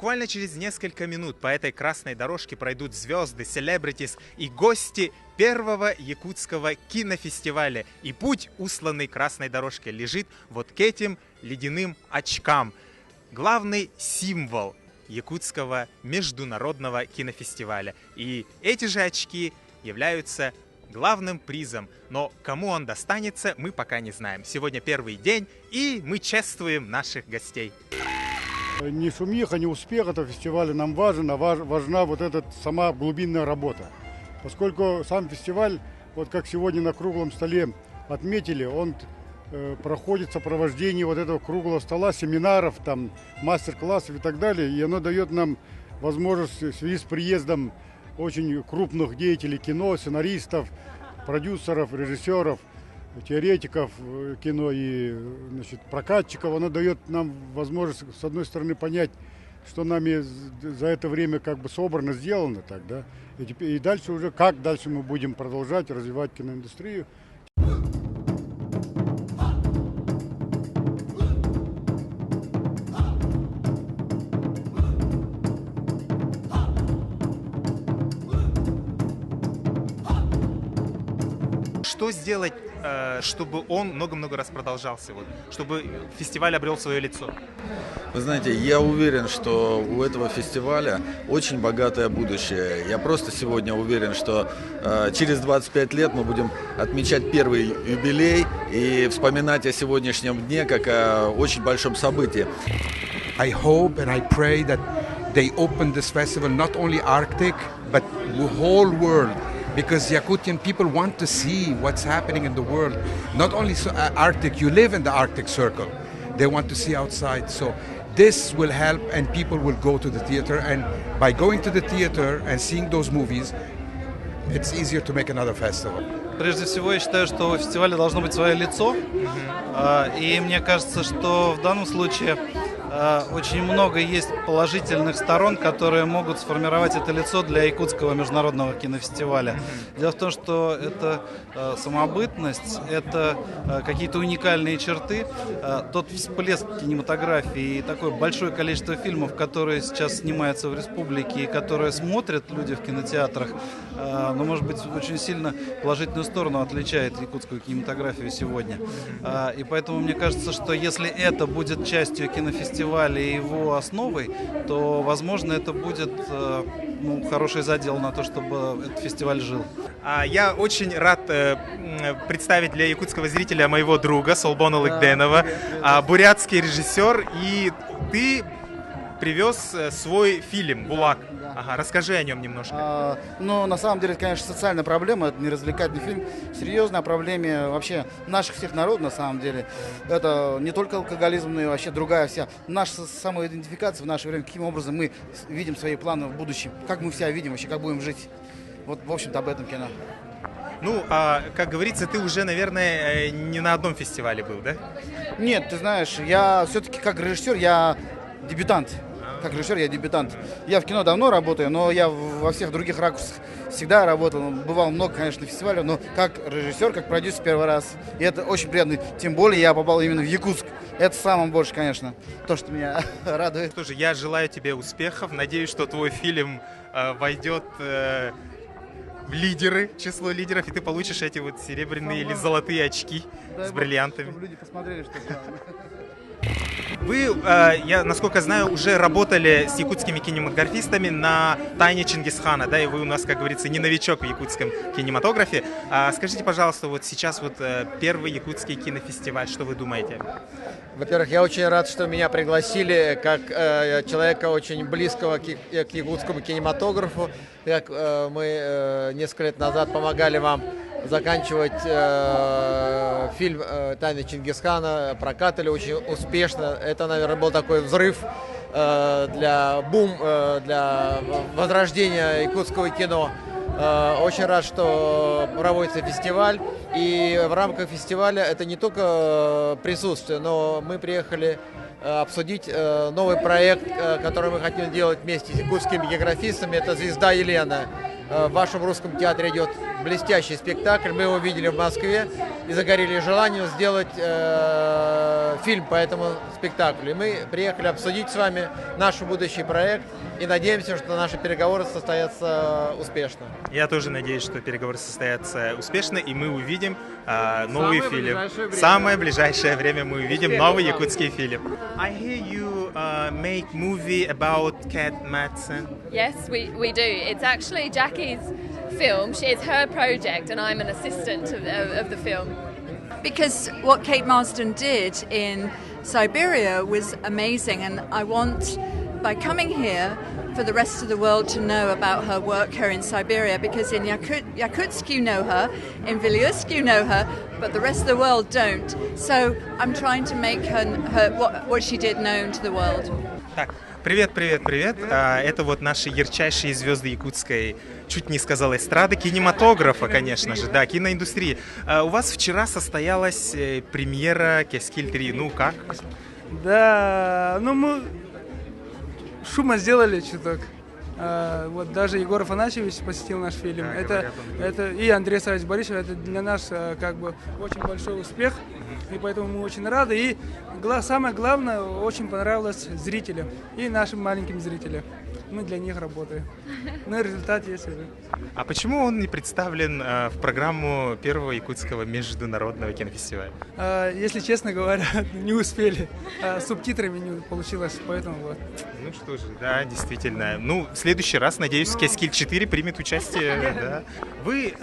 Буквально через несколько минут по этой красной дорожке пройдут звезды, селебритис и гости первого якутского кинофестиваля. И путь, усланный красной дорожкой, лежит вот к этим ледяным очкам. Главный символ якутского международного кинофестиваля. И эти же очки являются главным призом. Но кому он достанется, мы пока не знаем. Сегодня первый день, и мы чествуем наших гостей. Не шумиха, не успех этого фестиваля нам важен, а важна вот эта сама глубинная работа. Поскольку сам фестиваль, вот как сегодня на круглом столе отметили, он проходит в сопровождении вот этого круглого стола, семинаров, там, мастер-классов и так далее. И оно дает нам возможность в связи с приездом очень крупных деятелей кино, сценаристов, продюсеров, режиссеров, теоретиков кино и, значит, прокатчиков. Оно дает нам возможность, с одной стороны, понять, что нами за это время как бы собрано, сделано так, да. И дальше уже, как дальше мы будем продолжать развивать киноиндустрию. Что сделать, чтобы он много-много раз продолжался, вот, чтобы фестиваль обрел свое лицо? Вы знаете, я уверен, что у этого фестиваля очень богатое будущее. Я просто сегодня уверен, что через 25 лет мы будем отмечать первый юбилей и вспоминать о сегодняшнем дне как о очень большом событии. I hope and I pray that they open this festival not only Arctic, but the whole world. Because Yakutian people want to see what's happening in the world. Not only Arctic, you live in the Arctic Circle. They want to see outside. So this will help and people will go to the theater. And by going to the theater and seeing those movies, it's easier to make another festival. Прежде всего, я считаю, что у фестиваля должно быть свое лицо. И мне кажется, что в данном случае очень много есть положительных сторон, которые могут сформировать это лицо для Якутского международного кинофестиваля. Дело в том, что это самобытность, это какие-то уникальные черты, тот всплеск кинематографии и такое большое количество фильмов, которые сейчас снимаются в республике и которые смотрят люди в кинотеатрах, но, может быть, очень сильно положительную сторону отличает якутскую кинематографию сегодня. И поэтому мне кажется, что если это будет частью кинофестиваля и его основой, то, возможно, это будет хороший задел на то, чтобы этот фестиваль жил. Я очень рад представить для якутского зрителя моего друга Солбона Лыкденова, бурятский режиссер, и ты привез свой фильм «Булак». Ага, расскажи о нем немножко. Ну, на самом деле, это, конечно, социальная проблема, это не развлекательный фильм, серьезная проблема вообще наших всех народов, на самом деле. Это не только алкоголизм, но и вообще другая вся наша самоидентификация в наше время, каким образом мы видим свои планы в будущем, как мы себя видим вообще, как будем жить. Вот, в общем-то, об этом кино. Ну, как говорится, ты уже, наверное, не на одном фестивале был, да? Нет, ты знаешь, я все-таки как режиссер, я дебютант. Как режиссер я дебютант. Я в кино давно работаю, но я во всех других ракурсах всегда работал. Бывало много, конечно, фестивалей, но как режиссер, как продюсер первый раз. И это очень приятно. Тем более я попал именно в Якутск. Это самое больше, конечно, то, что меня радует. Тоже я желаю тебе успехов. Надеюсь, что твой фильм войдет в лидеры, число лидеров, и ты получишь эти вот серебряные или золотые очки с бриллиантами. Чтобы люди посмотрели, что Вы, я насколько знаю, уже работали с якутскими кинематографистами на «Тайне Чингисхана», да, и вы у нас, как говорится, не новичок в якутском кинематографе. Скажите, пожалуйста, вот сейчас вот первый якутский кинофестиваль, что вы думаете? Во-первых, я очень рад, что меня пригласили как человека очень близкого к якутскому кинематографу. Как мы несколько лет назад помогали вам заканчивать фильм «Тайны Чингисхана», прокатали очень успешно. Это, наверное, был такой взрыв для возрождения якутского кино. Очень рад, что проводится фестиваль. И в рамках фестиваля это не только присутствие, но мы приехали обсудить новый проект, который мы хотим делать вместе с якутскими географистами. Это «Звезда Елена». в вашем русском театре идет блестящий спектакль. Мы его видели в Москве и загорели желанием сделать фильм по этому спектаклю. И мы приехали обсудить с вами наш будущий проект и надеемся, что наши переговоры состоятся успешно. Я тоже надеюсь, что переговоры состоятся успешно, и мы увидим новый фильм. В самое ближайшее время мы увидим новый якутский фильм. I hear you make movie about Cat Madsen. Yes, we do. It's actually Jackie's film. It's her project, and I'm an assistant of the film. Because what Kate Marsden did in Siberia was amazing, and I want, by coming here, for the rest of the world to know about her work here in Siberia, because in Yakutsk you know her, in Vilnius you know her, but the rest of the world don't. So I'm trying to make her what she did known to the world. Так, привет. Это вот наши ярчайшие звезды якутской, чуть не сказал, эстрады, кинематографа, конечно же, да, киноиндустрии. У вас вчера состоялась премьера Кескиль 3. Ну как? Да, ну мы шума сделали чуток. Вот даже Егор Афанасьевич посетил наш фильм. Да, это и Андрей Савич Борисович. Это для нас как бы очень большой успех, и поэтому мы очень рады. И самое главное, очень понравилось зрителям и нашим маленьким зрителям. Мы для них работаем. Ну и результат есть уже. А почему он не представлен в программу первого якутского международного кинофестиваля? Если честно говоря, не успели. Субтитрами не получилось, поэтому вот. Ну что же, да, действительно. Ну, в следующий раз, надеюсь, Кескиль 4 примет участие. Да. Вы,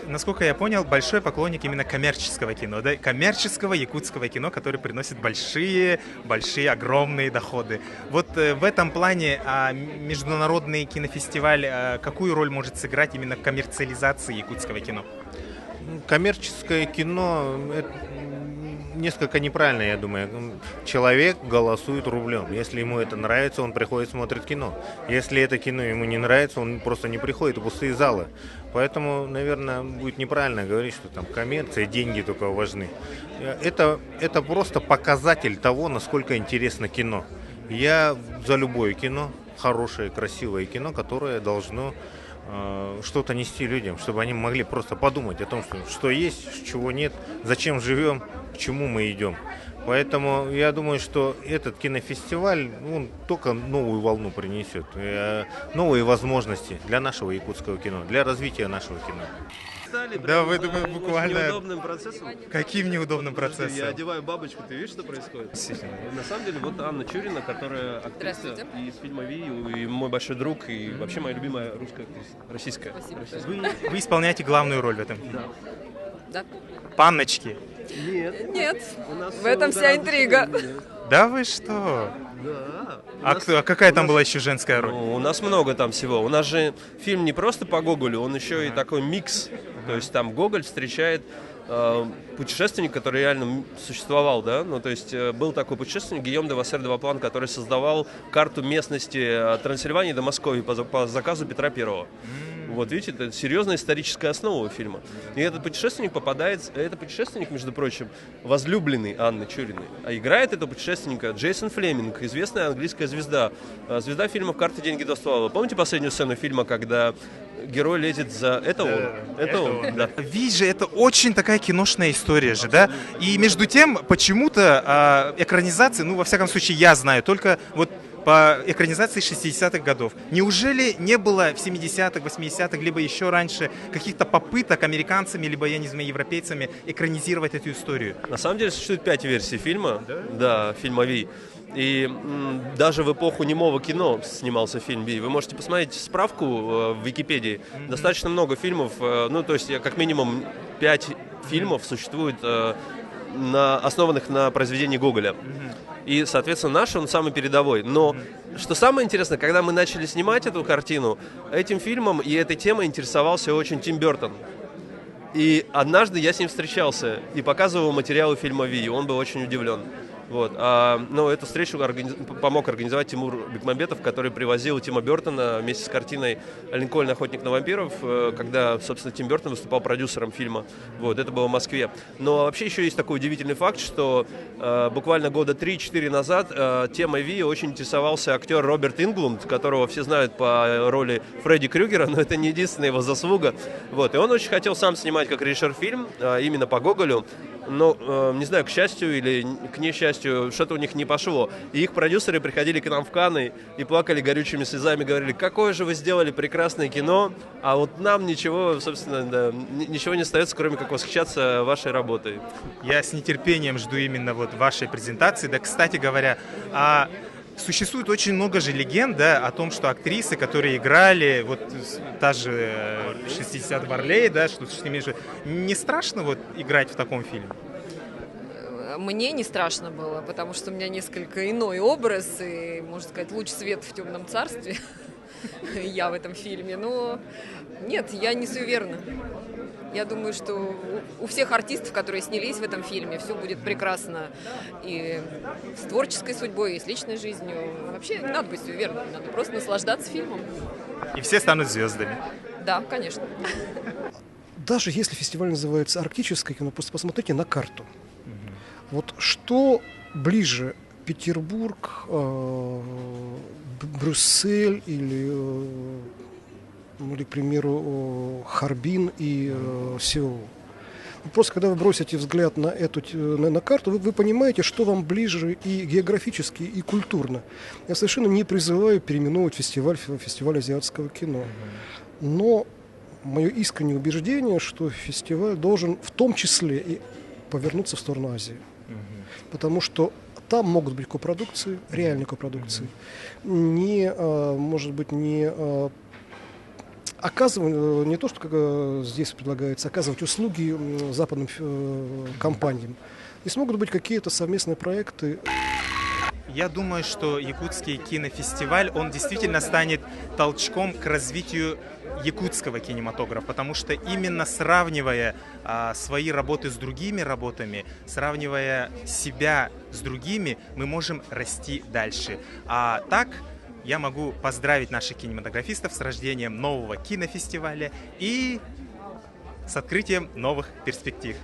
насколько я понял, большой поклонник именно коммерческого кино, да? Коммерческого якутского кино, которое приносит большие, огромные доходы. Вот в этом плане международный кинофестиваль какую роль может сыграть именно в коммерциализации якутского кино? Коммерческое кино – это несколько неправильно, я думаю. Человек голосует рублем. Если ему это нравится, он приходит, смотрит кино. Если это кино ему не нравится, он просто не приходит, в пустые залы. Поэтому, наверное, будет неправильно говорить, что там коммерция, деньги только важны. Это просто показатель того, насколько интересно кино. Я за любое кино, хорошее, красивое кино, которое должно что-то нести людям, чтобы они могли просто подумать о том, что есть, чего нет, зачем живем, к чему мы идем. Поэтому я думаю, что этот кинофестиваль, он только новую волну принесет, новые возможности для нашего якутского кино, для развития нашего кино. Да, вы думаете, буквально... неудобным процессом. Каким неудобным процессом? Я одеваю бабочку, ты видишь, что происходит? На самом деле, вот Анна Чурина, которая актриса из фильма «Ви», и мой большой друг, и вообще моя любимая русская актриса, российская. Вы исполняете главную роль в этом фильме? Да. Панночки? Нет, в этом вся интрига. Да вы что? Да. А какая там была еще женская роль? У нас много там всего. У нас же фильм не просто по Гоголю, он еще и такой микс. То есть там Гоголь встречает путешественник, который реально существовал, да, ну то есть был такой путешественник Гийом де Вассер-де-Ваплан, который создавал карту местности от Трансильвании до Москвы по заказу Петра Первого. Вот видите, это серьезная историческая основа фильма. И этот путешественник между прочим, возлюбленный Анны Чуриной. А играет этого путешественника Джейсон Флеминг, известная английская звезда. Звезда фильмов «Карты, деньги, два ствола». Помните последнюю сцену фильма, когда герой лезет за... Это он. Да. Видишь же, это очень такая киношная история же, да? И между тем, почему-то экранизации, ну, во всяком случае, я знаю, только вот по экранизации 60-х годов. Неужели не было в 70-х, 80-х, либо еще раньше каких-то попыток американцами, либо, я не знаю, европейцами экранизировать эту историю? На самом деле существует 5 версий фильма, да, фильма «Ви». И даже в эпоху немого кино снимался фильм «Ви». Вы можете посмотреть справку в Википедии. Достаточно много фильмов, ну, то есть как минимум 5 фильмов существует, основанных на произведении Гоголя. И, соответственно, наш, он самый передовой. Но, что самое интересное, когда мы начали снимать эту картину, этим фильмом и этой темой интересовался очень Тим Бёртон. И однажды я с ним встречался и показывал материалы фильма «Ви», и он был очень удивлен. Вот. Но эту встречу помог организовать Тимур Бекмамбетов, который привозил Тима Бертона вместе с картиной «Линкольн. Охотник на вампиров», когда, собственно, Тим Бертон выступал продюсером фильма. Вот. Это было в Москве. Но вообще еще есть такой удивительный факт, что буквально года 3-4 назад темой Ви очень интересовался актер Роберт Инглунд, которого все знают по роли Фредди Крюгера, но это не единственная его заслуга. Вот. И он очень хотел сам снимать как режиссер фильм, именно по Гоголю. Но, не знаю, к счастью или к несчастью, что-то у них не пошло. И их продюсеры приходили к нам в Канны и плакали горючими слезами, говорили: какое же вы сделали прекрасное кино, а вот нам ничего, собственно, да, ничего не остается, кроме как восхищаться вашей работой. Я с нетерпением жду именно вот вашей презентации. Да, кстати говоря, существует очень много же легенд, да, о том, что актрисы, которые играли, вот та же 60 Варлей, да, что с ними же не страшно вот играть в таком фильме? Мне не страшно было, потому что у меня несколько иной образ и, можно сказать, луч света в темном царстве. Я в этом фильме, но нет, я не суеверна. Я думаю, что у всех артистов, которые снялись в этом фильме, все будет прекрасно и с творческой судьбой, и с личной жизнью. Вообще не надо быть суеверным, надо просто наслаждаться фильмом. И все станут звездами. Да, конечно. Даже если фестиваль называется «Арктическое кино», просто посмотрите на карту. Вот что ближе: Петербург, Брюссель или, к примеру, Харбин и Сеул. Просто когда вы бросите взгляд на на карту, вы понимаете, что вам ближе и географически, и культурно. Я совершенно не призываю переименовывать фестиваль в фестиваль азиатского кино. Но мое искреннее убеждение, что фестиваль должен в том числе и повернуться в сторону Азии. Потому что там могут быть копродукции, реальные копродукции. Может быть, не то, что как здесь предлагается, оказывать услуги западным компаниям. Здесь могут быть какие-то совместные проекты. Я думаю, что Якутский кинофестиваль, он действительно станет толчком к развитию якутского кинематографа, потому что именно сравнивая свои работы с другими работами, сравнивая себя с другими, мы можем расти дальше. А так я могу поздравить наших кинематографистов с рождением нового кинофестиваля и с открытием новых перспектив.